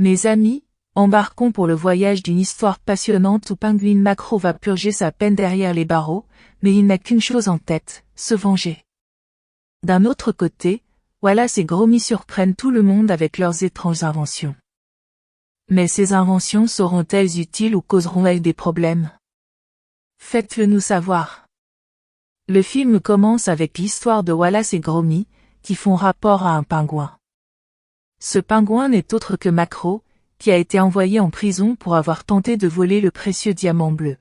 Mes amis, embarquons pour le voyage d'une histoire passionnante où Penguin Macro va purger sa peine derrière les barreaux, mais il n'a qu'une chose en tête, se venger. D'un autre côté, Wallace et Gromit surprennent tout le monde avec leurs étranges inventions. Mais ces inventions seront-elles utiles ou causeront-elles des problèmes? Faites-le nous savoir. Le film commence avec l'histoire de Wallace et Gromit, qui font rapport à un pingouin. Ce pingouin n'est autre que Macro, qui a été envoyé en prison pour avoir tenté de voler le précieux diamant bleu.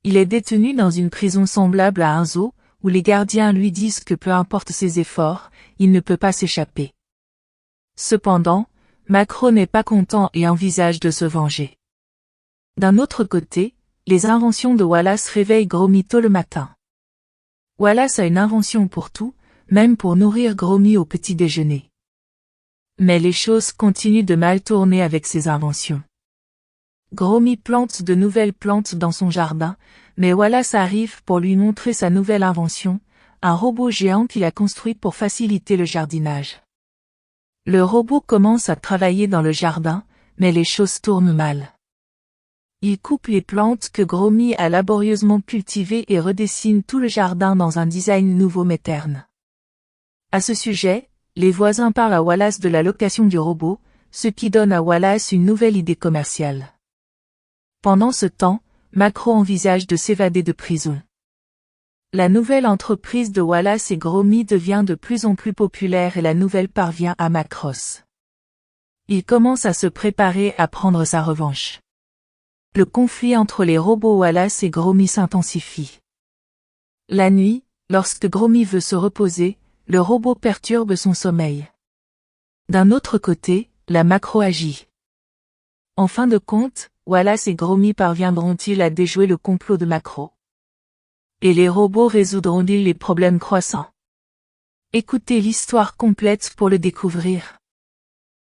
Il est détenu dans une prison semblable à un zoo, où les gardiens lui disent que peu importe ses efforts, il ne peut pas s'échapper. Cependant, Macro n'est pas content et envisage de se venger. D'un autre côté, les inventions de Wallace réveillent Gromit tôt le matin. Wallace a une invention pour tout, même pour nourrir Gromit au petit déjeuner. Mais les choses continuent de mal tourner avec ses inventions. Gromit plante de nouvelles plantes dans son jardin, mais Wallace arrive pour lui montrer sa nouvelle invention, un robot géant qu'il a construit pour faciliter le jardinage. Le robot commence à travailler dans le jardin, mais les choses tournent mal. Il coupe les plantes que Gromit a laborieusement cultivées et redessine tout le jardin dans un design nouveau mais terne. À ce sujet, les voisins parlent à Wallace de la location du robot, ce qui donne à Wallace une nouvelle idée commerciale. Pendant ce temps, Macro envisage de s'évader de prison. La nouvelle entreprise de Wallace et Gromit devient de plus en plus populaire et la nouvelle parvient à Macross. Il commence à se préparer à prendre sa revanche. Le conflit entre les robots Wallace et Gromit s'intensifie. La nuit, lorsque Gromit veut se reposer, le robot perturbe son sommeil. D'un autre côté, la Macro agit. En fin de compte, Wallace et Gromit parviendront-ils à déjouer le complot de Macro? Et les robots résoudront-ils les problèmes croissants? Écoutez l'histoire complète pour le découvrir.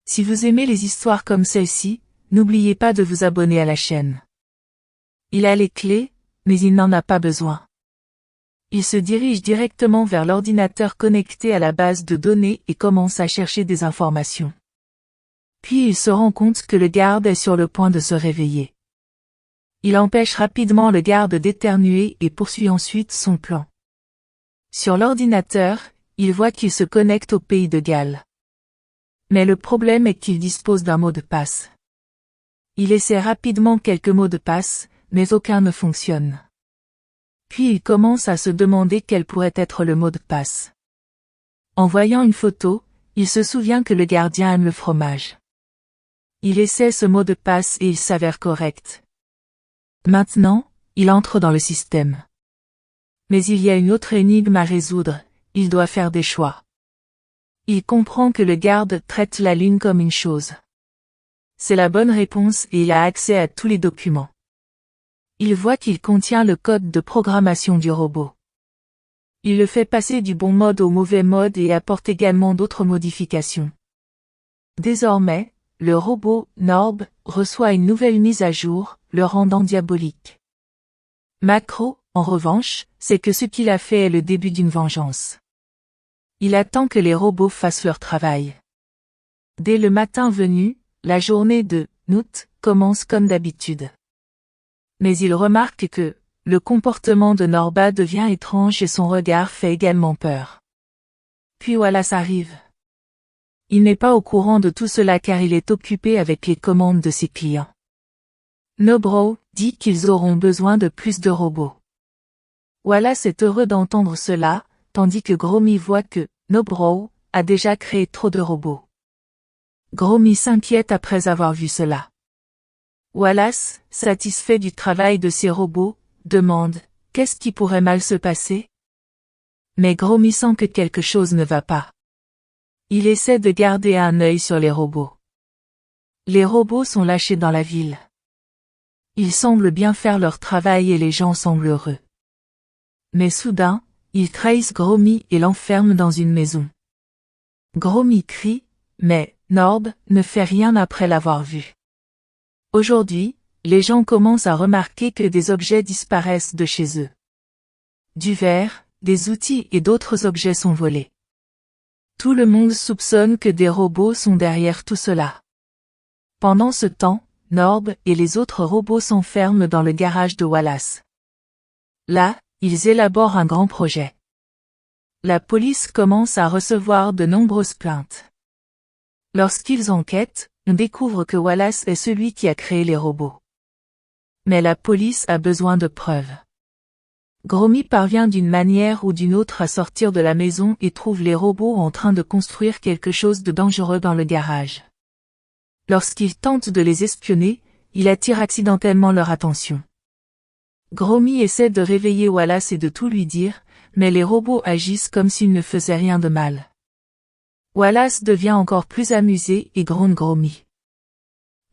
Si vous aimez les histoires comme celle-ci, n'oubliez pas de vous abonner à la chaîne. Il a les clés, mais il n'en a pas besoin. Il se dirige directement vers l'ordinateur connecté à la base de données et commence à chercher des informations. Puis il se rend compte que le garde est sur le point de se réveiller. Il empêche rapidement le garde d'éternuer et poursuit ensuite son plan. Sur l'ordinateur, il voit qu'il se connecte au pays de Galles. Mais le problème est qu'il dispose d'un mot de passe. Il essaie rapidement quelques mots de passe, mais aucun ne fonctionne. Puis il commence à se demander quel pourrait être le mot de passe. En voyant une photo, il se souvient que le gardien aime le fromage. Il essaie ce mot de passe et il s'avère correct. Maintenant, il entre dans le système. Mais il y a une autre énigme à résoudre, il doit faire des choix. Il comprend que le garde traite la lune comme une chose. C'est la bonne réponse et il a accès à tous les documents. Il voit qu'il contient le code de programmation du robot. Il le fait passer du bon mode au mauvais mode et apporte également d'autres modifications. Désormais, le robot, Norb, reçoit une nouvelle mise à jour, le rendant diabolique. Macro, en revanche, sait que ce qu'il a fait est le début d'une vengeance. Il attend que les robots fassent leur travail. Dès le matin venu, la journée de Noot commence comme d'habitude. Mais il remarque que le comportement de Norba devient étrange et son regard fait également peur. Puis Wallace arrive. Il n'est pas au courant de tout cela car il est occupé avec les commandes de ses clients. Nobrow dit qu'ils auront besoin de plus de robots. Wallace est heureux d'entendre cela, tandis que Gromit voit que Nobrow a déjà créé trop de robots. Gromit s'inquiète après avoir vu cela. Wallace, satisfait du travail de ses robots, demande « Qu'est-ce qui pourrait mal se passer ?» Mais Gromit sent que quelque chose ne va pas. Il essaie de garder un œil sur les robots. Les robots sont lâchés dans la ville. Ils semblent bien faire leur travail et les gens semblent heureux. Mais soudain, ils trahissent Gromit et l'enferment dans une maison. Gromit crie, mais Norb ne fait rien après l'avoir vu. Aujourd'hui, les gens commencent à remarquer que des objets disparaissent de chez eux. Du verre, des outils et d'autres objets sont volés. Tout le monde soupçonne que des robots sont derrière tout cela. Pendant ce temps, Norb et les autres robots s'enferment dans le garage de Wallace. Là, ils élaborent un grand projet. La police commence à recevoir de nombreuses plaintes. Lorsqu'ils enquêtent, on découvre que Wallace est celui qui a créé les robots. Mais la police a besoin de preuves. Gromy parvient d'une manière ou d'une autre à sortir de la maison et trouve les robots en train de construire quelque chose de dangereux dans le garage. Lorsqu'il tente de les espionner, il attire accidentellement leur attention. Gromy essaie de réveiller Wallace et de tout lui dire, mais les robots agissent comme s'ils ne faisaient rien de mal. Wallace devient encore plus amusé et gronde Gromy.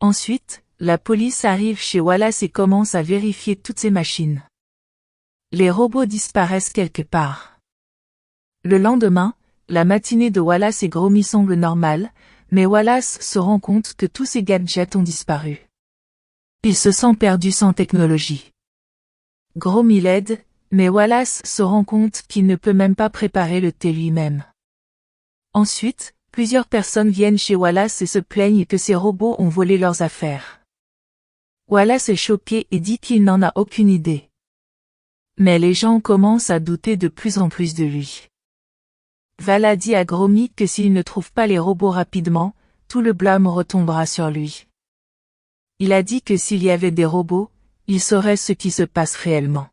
Ensuite, la police arrive chez Wallace et commence à vérifier toutes ses machines. Les robots disparaissent quelque part. Le lendemain, la matinée de Wallace et Gromy semble normale, mais Wallace se rend compte que tous ses gadgets ont disparu. Il se sent perdu sans technologie. Gromy l'aide, mais Wallace se rend compte qu'il ne peut même pas préparer le thé lui-même. Ensuite, plusieurs personnes viennent chez Wallace et se plaignent que ces robots ont volé leurs affaires. Wallace est choqué et dit qu'il n'en a aucune idée. Mais les gens commencent à douter de plus en plus de lui. Vala dit à Gromy que s'il ne trouve pas les robots rapidement, tout le blâme retombera sur lui. Il a dit que s'il y avait des robots, il saurait ce qui se passe réellement.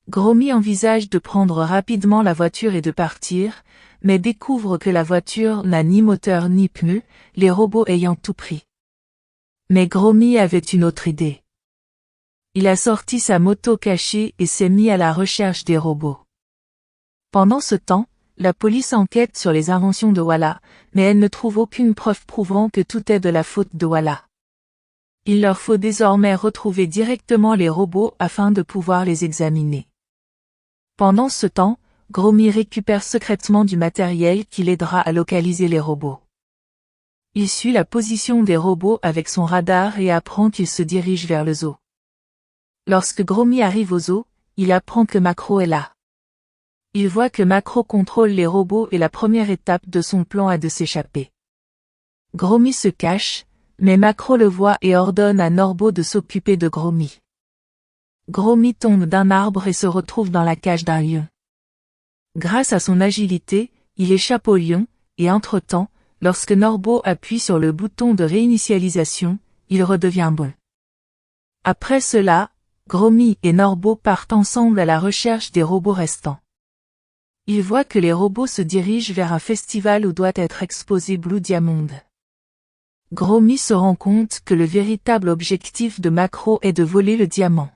Gromy envisage de prendre rapidement la voiture et de partir, mais découvre que la voiture n'a ni moteur ni pneus, les robots ayant tout pris. Mais Gromy avait une autre idée. Il a sorti sa moto cachée et s'est mis à la recherche des robots. Pendant ce temps, la police enquête sur les inventions de Wallace, mais elle ne trouve aucune preuve prouvant que tout est de la faute de Wallace. Il leur faut désormais retrouver directement les robots afin de pouvoir les examiner. Pendant ce temps, Gromy récupère secrètement du matériel qui l'aidera à localiser les robots. Il suit la position des robots avec son radar et apprend qu'ils se dirigent vers le zoo. Lorsque Gromy arrive au zoo, il apprend que Macro est là. Il voit que Macro contrôle les robots et la première étape de son plan est de s'échapper. Gromy se cache, mais Macro le voit et ordonne à Norbo de s'occuper de Gromy. Gromy tombe d'un arbre et se retrouve dans la cage d'un lion. Grâce à son agilité, il échappe au lion, et entre-temps, lorsque Norbo appuie sur le bouton de réinitialisation, il redevient bon. Après cela, Gromy et Norbo partent ensemble à la recherche des robots restants. Ils voient que les robots se dirigent vers un festival où doit être exposé Blue Diamond. Gromy se rend compte que le véritable objectif de Macro est de voler le diamant.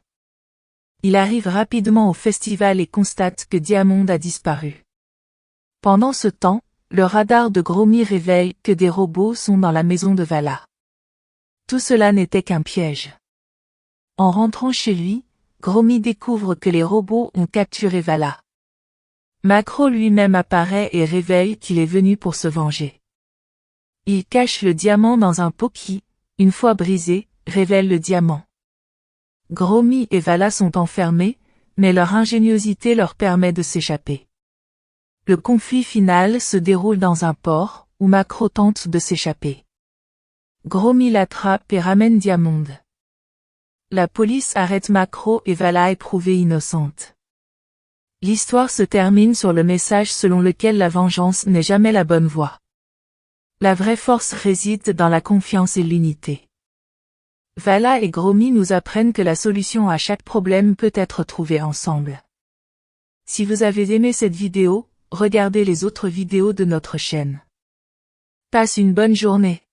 Il arrive rapidement au festival et constate que Diamond a disparu. Pendant ce temps, le radar de Gromy révèle que des robots sont dans la maison de Vala. Tout cela n'était qu'un piège. En rentrant chez lui, Gromy découvre que les robots ont capturé Vala. Macro lui-même apparaît et révèle qu'il est venu pour se venger. Il cache le diamant dans un pot qui, une fois brisé, révèle le diamant. Gromy et Vala sont enfermés, mais leur ingéniosité leur permet de s'échapper. Le conflit final se déroule dans un port, où Macro tente de s'échapper. Gromy l'attrape et ramène Diamond. La police arrête Macro et Vala est prouvée innocente. L'histoire se termine sur le message selon lequel la vengeance n'est jamais la bonne voie. La vraie force réside dans la confiance et l'unité. Vala et Gromy nous apprennent que la solution à chaque problème peut être trouvée ensemble. Si vous avez aimé cette vidéo, regardez les autres vidéos de notre chaîne. Passe une bonne journée.